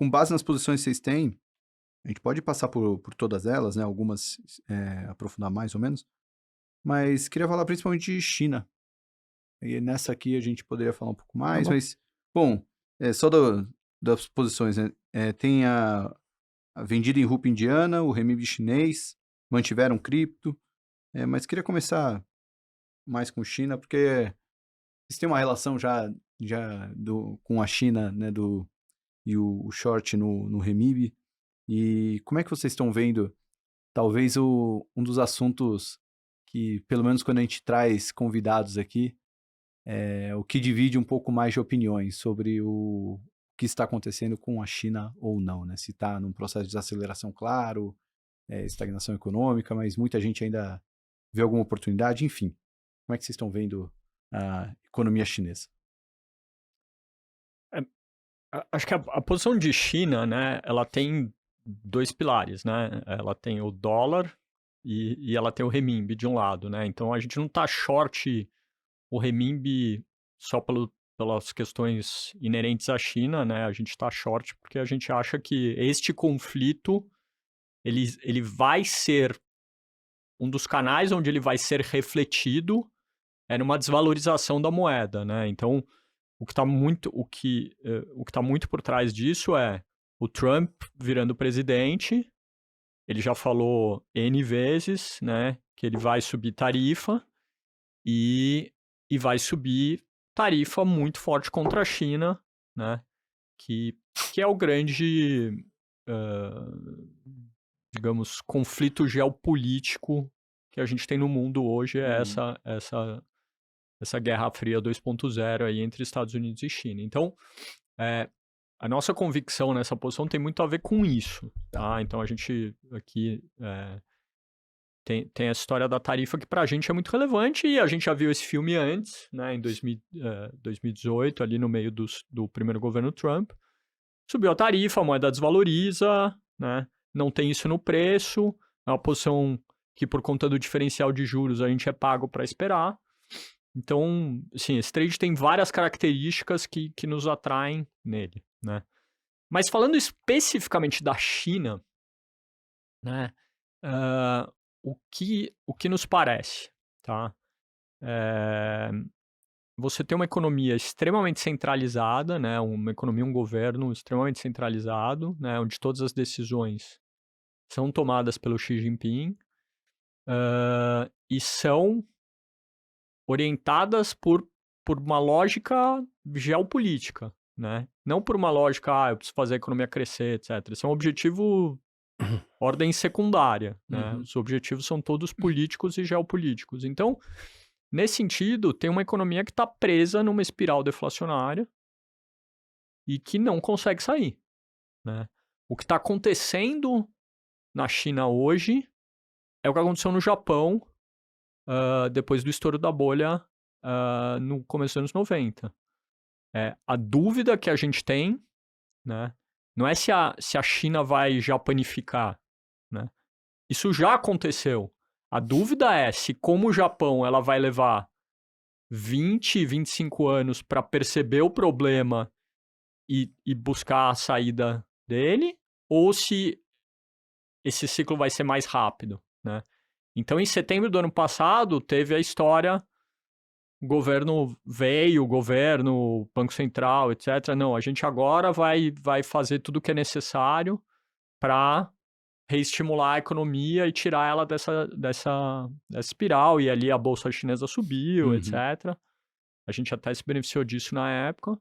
com base nas posições que vocês têm, a gente pode passar por todas elas, né? Algumas aprofundar mais ou menos, mas queria falar principalmente de China. E nessa aqui a gente poderia falar um pouco Tá mais, bom. mas, bom, só das posições, né? Tem a vendida em rupia indiana, o renminbi chinês, mantiveram cripto, mas queria começar mais com China, porque eles têm uma relação com a China, né, e o short no renminbi. E como é que vocês estão vendo, talvez um dos assuntos que, pelo menos quando a gente traz convidados aqui, o que divide um pouco mais de opiniões sobre o que está acontecendo com a China ou não, né? Se está num processo de desaceleração, claro, estagnação econômica, mas muita gente ainda vê alguma oportunidade, enfim. Como é que vocês estão vendo a economia chinesa? É, acho que a posição de China, né, ela tem dois pilares, né? Ela tem o dólar e ela tem o renminbi de um lado, né? Então a gente não está short o renminbi só pelas questões inerentes à China, né? A gente está short porque a gente acha que este conflito ele vai ser um dos canais onde ele vai ser refletido numa desvalorização da moeda, né? Então o que está muito por trás disso é o Trump virando presidente. Ele já falou N vezes, né, que ele vai subir tarifa e, e vai subir tarifa muito forte contra a China, né, que é o grande, digamos, conflito geopolítico que a gente tem no mundo hoje, é Uhum. essa Guerra Fria 2.0 aí entre Estados Unidos e China. Então, é, a nossa convicção nessa posição tem muito a ver com isso, Tá. tá? Então a gente aqui tem a história da tarifa que pra gente é muito relevante e a gente já viu esse filme antes, né, em 2018, ali no meio do primeiro governo Trump. Subiu a tarifa, a moeda desvaloriza, né? Não tem isso no preço, é uma posição que por conta do diferencial de juros a gente é pago para esperar. Então, assim, esse trade tem várias características que nos atraem nele, né? Mas falando especificamente da China, né? O que nos parece, tá? É, você tem uma economia extremamente centralizada, né? Uma economia, um governo extremamente centralizado, né? Onde todas as decisões são tomadas pelo Xi Jinping e são orientadas por uma lógica geopolítica, né? Não por uma lógica, eu preciso fazer a economia crescer, etc. Isso é um objetivo ordem secundária, né? Uhum. Os objetivos são todos políticos e geopolíticos. Então, nesse sentido, tem uma economia que está presa numa espiral deflacionária e que não consegue sair, né? O que está acontecendo na China hoje é o que aconteceu no Japão depois do estouro da bolha no começo dos anos 90. A dúvida que a gente tem, né, não é se a China vai japanificar, né? Isso já aconteceu. A dúvida é se, como o Japão, ela vai levar 20, 25 anos para perceber o problema e buscar a saída dele, ou se esse ciclo vai ser mais rápido, né? Então, em setembro do ano passado, teve a história, o governo veio, o governo, Banco Central, etc. Não, a gente agora vai fazer tudo o que é necessário para reestimular a economia e tirar ela dessa espiral. E ali a bolsa chinesa subiu, Uhum. etc. A gente até se beneficiou disso na época.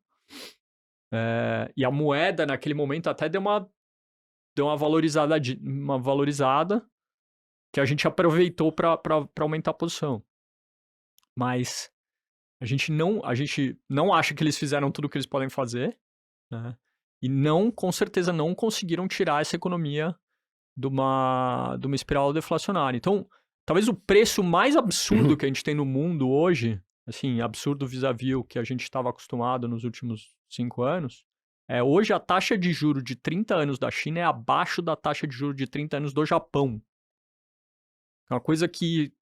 E a moeda, naquele momento, até deu uma valorizada que a gente aproveitou para aumentar a posição. Mas a gente não acha que eles fizeram tudo o que eles podem fazer, né? E não, com certeza, não conseguiram tirar essa economia de uma espiral deflacionária. Então, talvez o preço mais absurdo que a gente tem no mundo hoje, assim, absurdo vis-à-vis o que a gente estava acostumado nos últimos 5 anos, hoje a taxa de juro de 30 anos da China é abaixo da taxa de juro de 30 anos do Japão. É uma coisa que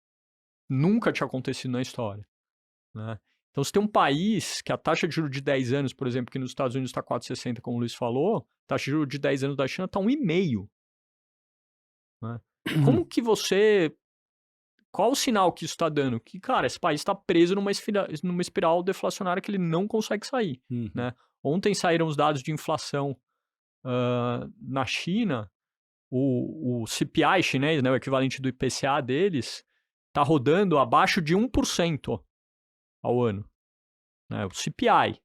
nunca tinha acontecido na história, né? Então, se tem um país que a taxa de juros de 10 anos, por exemplo, que nos Estados Unidos está 4,60, como o Luiz falou, a taxa de juros de 10 anos da China está 1,5. Né? Como que você... Qual o sinal que isso está dando? Que, cara, esse país está preso numa espiral deflacionária que ele não consegue sair. Né? Ontem saíram os dados de inflação na China. O CPI chinês, né, o equivalente do IPCA deles, está rodando abaixo de 1% ao ano. Né? O CPI.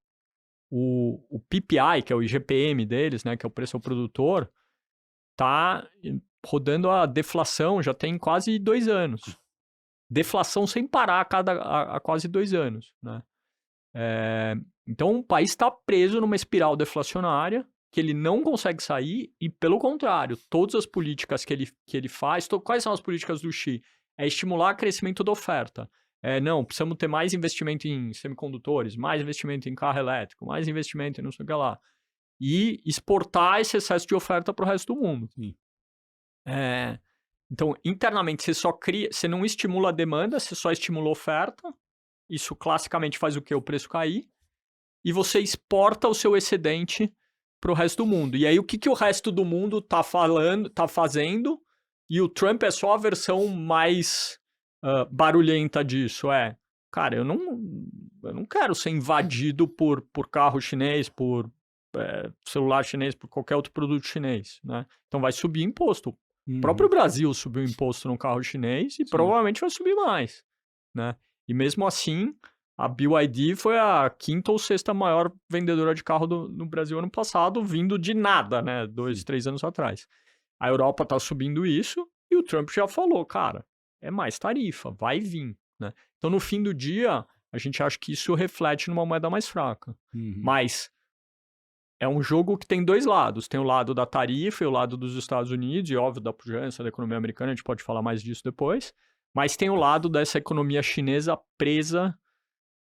O PPI, que é o IGPM deles, né, que é o preço ao produtor, está rodando a deflação já tem quase 2 anos. Deflação sem parar a quase 2 anos. Né? Então, o país está preso numa espiral deflacionária que ele não consegue sair e, pelo contrário, todas as políticas que ele faz... Quais são as políticas do Xi? É estimular o crescimento da oferta. Não, precisamos ter mais investimento em semicondutores, mais investimento em carro elétrico, mais investimento em não sei o que lá. E exportar esse excesso de oferta para o resto do mundo. Sim. Então, internamente, você não estimula a demanda, você só estimula a oferta. Isso classicamente faz o quê? O preço cair. E você exporta o seu excedente para o resto do mundo. E aí, o que o resto do mundo tá fazendo? E o Trump é só a versão mais barulhenta disso. Cara, eu não quero ser invadido por carro chinês, por celular chinês, por qualquer outro produto chinês. Né? Então, vai subir imposto. O próprio Brasil subiu imposto no carro chinês e provavelmente vai subir mais. Né? E mesmo assim, a BYD foi a 5ª ou 6ª maior vendedora de carro no Brasil ano passado, vindo de nada, né? 2, 3 anos atrás. A Europa está subindo isso e o Trump já falou, cara, é mais tarifa, vai vir. Né? Então, no fim do dia, a gente acha que isso reflete numa moeda mais fraca. Mas é um jogo que tem 2 lados. Tem o lado da tarifa e o lado dos Estados Unidos, e óbvio, da pujança da economia americana, a gente pode falar mais disso depois. Mas tem o lado dessa economia chinesa presa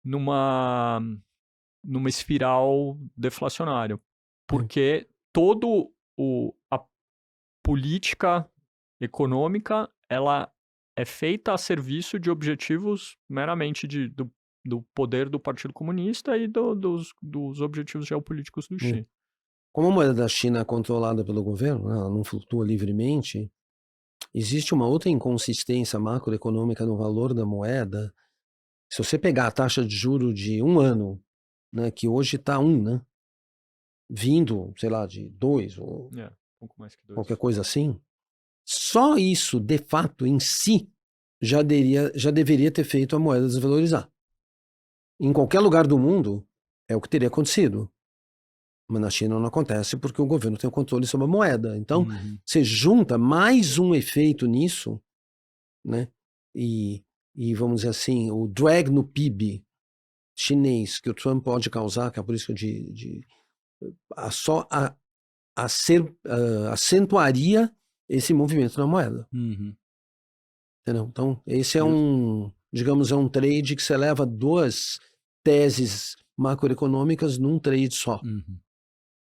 numa espiral deflacionária. Porque a política econômica, ela é feita a serviço de objetivos meramente do poder do Partido Comunista e dos objetivos geopolíticos do Xi. Como a moeda da China é controlada pelo governo, ela não flutua livremente, existe uma outra inconsistência macroeconômica no valor da moeda. Se você pegar a taxa de juro de 1 ano, né, que hoje está 1, né, vindo, sei lá, de 2 ou um pouco mais que 2. qualquer coisa assim, só isso, de fato, em si, já deveria ter feito a moeda desvalorizar. Em qualquer lugar do mundo, é o que teria acontecido. Mas na China não acontece porque o governo tem o controle sobre a moeda. Então, você junta mais um efeito nisso, né? E vamos dizer assim, o drag no PIB chinês que o Trump pode causar, que é a política acentuaria esse movimento na moeda. Entendeu? Então, esse é digamos, é um trade que você leva 2 teses macroeconômicas num trade só.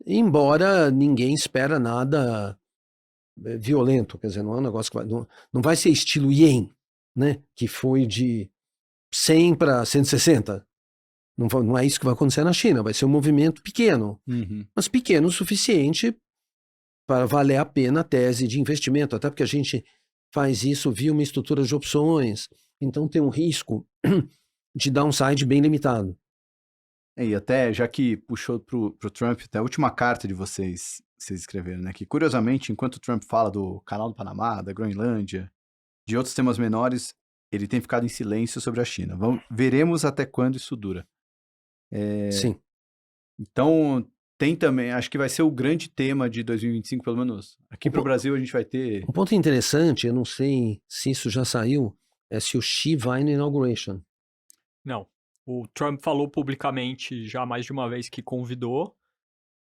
Embora ninguém espera nada violento, quer dizer, não é um negócio que não vai ser estilo ien, né, que foi de 100 para 160. Não é isso que vai acontecer na China, vai ser um movimento pequeno, mas pequeno o suficiente para valer a pena a tese de investimento, até porque a gente faz isso via uma estrutura de opções, então tem um risco de downside bem limitado. E até, já que puxou pro Trump, até a última carta de vocês escreveram, né? Que, curiosamente, enquanto o Trump fala do Canal do Panamá, da Groenlândia, de outros temas menores, ele tem ficado em silêncio sobre a China. Veremos até quando isso dura. Sim. Então, tem também, acho que vai ser o grande tema de 2025, pelo menos. Aqui pro Brasil a gente vai ter... Um ponto interessante, eu não sei se isso já saiu, é se o Xi vai no inauguration. Não. O Trump falou publicamente já mais de uma vez que convidou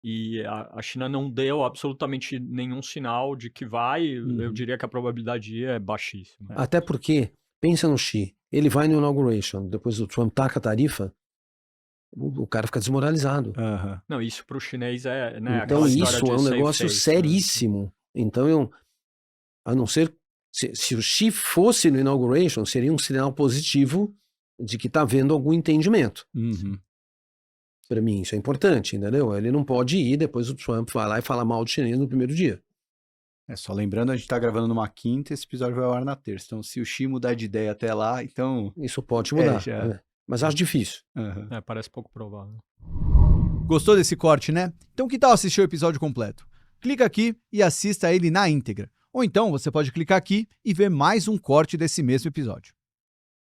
e a China não deu absolutamente nenhum sinal de que vai. Eu diria que a probabilidade é baixíssima. Até porque, pensa no Xi, ele vai no inauguration, depois o Trump taca a tarifa, o cara fica desmoralizado. Não, isso para o chinês é... Né, então isso é um negócio seríssimo. Né? Então, a não ser... Se o Xi fosse no inauguration, seria um sinal positivo de que está havendo algum entendimento. Uhum. Para mim isso é importante, entendeu? Ele não pode ir, depois o Trump vai lá e fala mal do chinês no primeiro dia. Só lembrando, a gente tá gravando numa quinta, esse episódio vai ao ar na terça. Então, se o Xi mudar de ideia até lá, então... Isso pode mudar, já... né? Mas acho difícil. Uhum. Parece pouco provável. Gostou desse corte, né? Então que tal assistir o episódio completo? Clica aqui e assista ele na íntegra. Ou então você pode clicar aqui e ver mais um corte desse mesmo episódio.